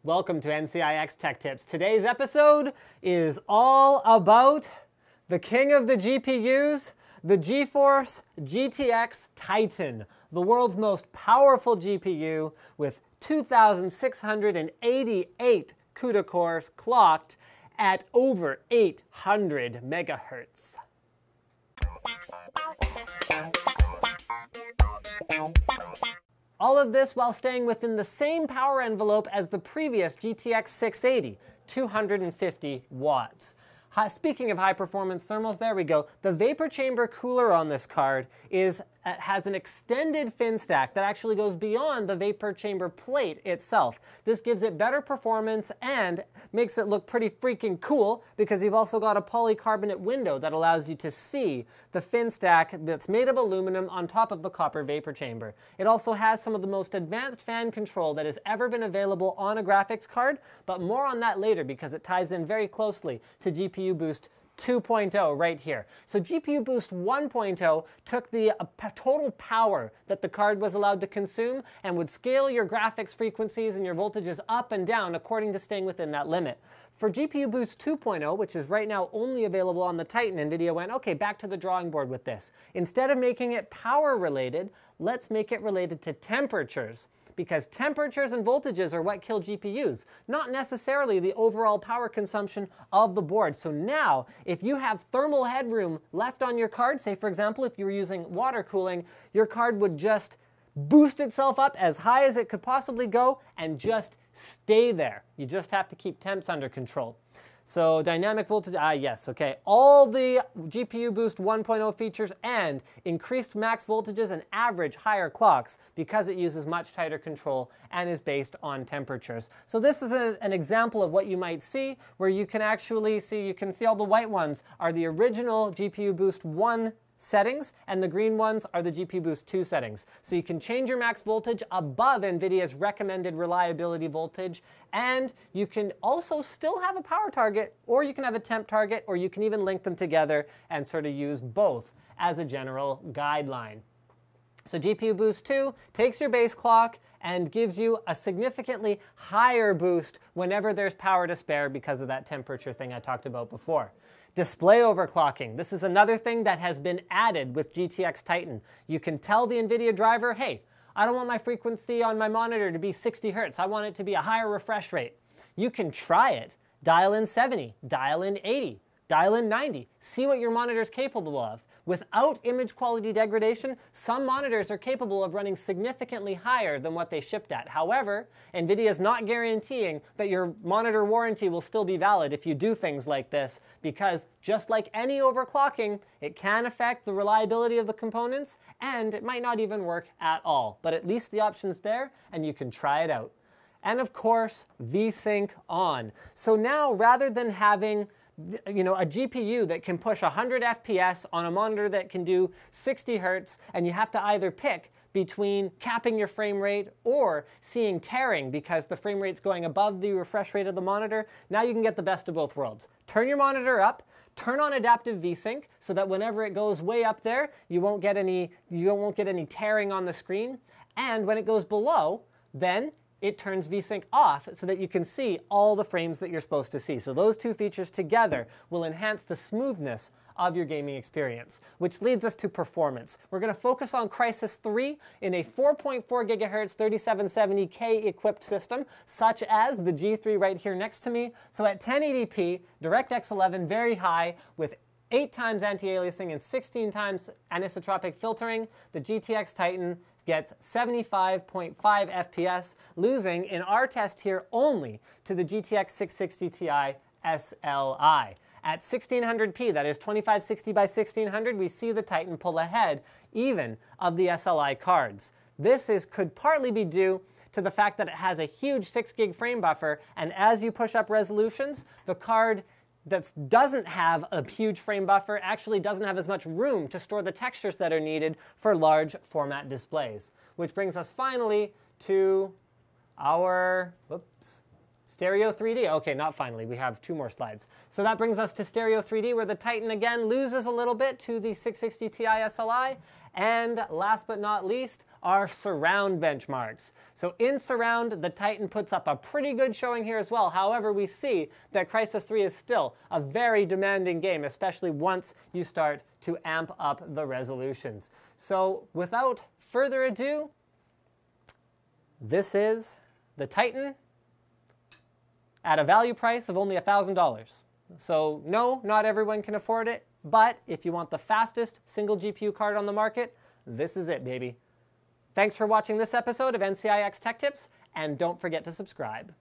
Welcome to NCIX Tech Tips. Today's episode is all about the king of the GPUs, the Geforce GTX Titan, the world's most powerful GPU with 2,688 CUDA cores clocked at over 800 megahertz. All of this while staying within the same power envelope as the previous GTX 680, 250 watts. Speaking of high-performance thermals, there we go. The vapor chamber cooler on this card has an extended fin stack that actually goes beyond the vapor chamber plate itself. This gives it better performance and makes it look pretty freaking cool because you've also got a polycarbonate window that allows you to see the fin stack that's made of aluminum on top of the copper vapor chamber. It also has some of the most advanced fan control that has ever been available on a graphics card, but more on that later because it ties in very closely to GPU Boost 2.0 right here. So GPU Boost 1.0 took the total power that the card was allowed to consume and would scale your graphics frequencies and your voltages up and down according to staying within that limit. For GPU Boost 2.0, which is right now only available on the Titan, NVIDIA went, okay, back to the drawing board with this. Instead of making it power related, let's make it related to temperatures. Because temperatures and voltages are what kill GPUs, not necessarily the overall power consumption of the board. So now, if you have thermal headroom left on your card, say for example, if you were using water cooling, your card would just boost itself up as high as it could possibly go and just stay there. You just have to keep temps under control. So dynamic voltage, yes, okay. All the GPU Boost 1.0 features and increased max voltages and average higher clocks because it uses much tighter control and is based on temperatures. So this is an example of what you might see where you can actually see, all the white ones are the original GPU Boost 1 settings, and the green ones are the GPU Boost 2 settings. So you can change your max voltage above NVIDIA's recommended reliability voltage, and you can also still have a power target, or you can have a temp target, or you can even link them together and sort of use both as a general guideline. So GPU Boost 2 takes your base clock and gives you a significantly higher boost whenever there's power to spare because of that temperature thing I talked about before. Display overclocking. This is another thing that has been added with GTX Titan. You can tell the NVIDIA driver, hey, I don't want my frequency on my monitor to be 60 hertz. I want it to be a higher refresh rate. You can try it. Dial in 70, dial in 80, dial in 90. See what your monitor is capable of. Without image quality degradation, some monitors are capable of running significantly higher than what they shipped at. However, NVIDIA is not guaranteeing that your monitor warranty will still be valid if you do things like this, because just like any overclocking, it can affect the reliability of the components, and it might not even work at all. But at least the option's there, and you can try it out. And of course, VSync on. So now, rather than having a GPU that can push 100 FPS on a monitor that can do 60 hertz, and you have to either pick between capping your frame rate or seeing tearing because the frame rate's going above the refresh rate of the monitor. Now you can get the best of both worlds. Turn your monitor up, turn on adaptive VSync so that whenever it goes way up there, you won't get any tearing on the screen. And when it goes below, then it turns VSync off so that you can see all the frames that you're supposed to see. So those two features together will enhance the smoothness of your gaming experience, which leads us to performance. We're going to focus on Crysis 3 in a 4.4 gigahertz 3770K equipped system, such as the G3 right here next to me. So at 1080p, DirectX 11 very high with 8 times anti-aliasing and 16 times anisotropic filtering, the GTX Titan gets 75.5 FPS, losing in our test here only to the GTX 660 Ti SLI. At 1600p, that is 2560 by 1600, we see the Titan pull ahead even of the SLI cards. This could partly be due to the fact that it has a huge 6 gig frame buffer, and as you push up resolutions, the card that doesn't have a huge frame buffer actually doesn't have as much room to store the textures that are needed for large format displays. Which brings us finally to our, Stereo 3D, okay, not finally, we have 2 more slides. So that brings us to Stereo 3D, where the Titan again loses a little bit to the 660 Ti SLI. And last but not least, our surround benchmarks. So in surround, the Titan puts up a pretty good showing here as well. However, we see that Crysis 3 is still a very demanding game, especially once you start to amp up the resolutions. So without further ado, this is the Titan at a value price of only $1,000. So no, not everyone can afford it, but if you want the fastest single GPU card on the market, this is it, baby. Thanks for watching this episode of NCIX Tech Tips, and don't forget to subscribe.